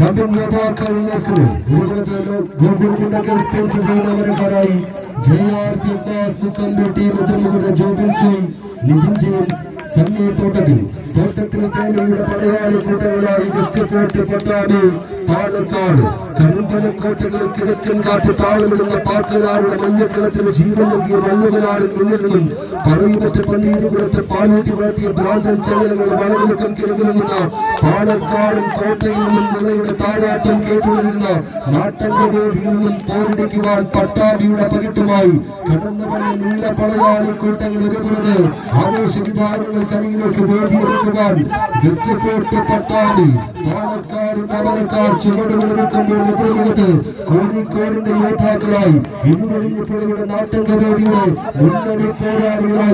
champion യോദ്ധാക്കളിലേക്ക് ഗോകുൽകുണ്ടക്കൽ sports ചെയ്യുന്നവരക്കാരായി JRP മുക്കമ്പേട്ടി മുതൽ Jobin Singh, Nitin James, Sunny തോട്ടത്തിൽ തേനയുടെ പടയാളി കൂട്ടങ്ങളായി west fort പട്ടാടി Palakkad കരിമ്പനക്കോട്ടകൾ കിഴക്കൻ കാറ്റ് താളമിടുന്ന പാക്കനാരുടെ മഞ്ഞക്കളത്തിന് ജീവൻ നൽകിയ മഞ്ഞുകളാണ് മുന്നിലും പറയുമറ്റ പന്നീരുകുളത്തെ പാലൂട്ടി വളർത്തിയ ഭ്രാന്തൻ ചങ്ങലകൾ വളരെയക്കം കിടന്നിരുന്ന പാലക്കാടൻ കോട്ടയിൽ നിന്നും നിളയുടെ താഴാട്ടം കേട്ടുവരുന്ന നാട്ടങ്കവേദിയിൽ നിന്നും പോരടിക്കുവാൻ പട്ടാടിയുടെ പകിട്ടുമായി കടന്നു വന്ന നീല പടയാളി കൂട്ടങ്ങൾ ഒരുപുറത് ആവേശവിധാനങ്ങൾ കരയിലേക്ക് വേദിയെടുക്കുവാൻ വെസ്റ്റ് ഫോർട്ട് പട്ടാടി പാലക്കാട് നവരക്കാർ ചുവടുകളെടുക്കുമ്പോൾ മുദ്രമെടുത്ത് കോഴിക്കോടിന്റെ യോദ്ധാക്കളായി ഇന്നുകഴിഞ്ഞപ്പോഴുള്ള നാട്ടങ്കവേദിയുടെ മുന്നണി പോരാളികളായി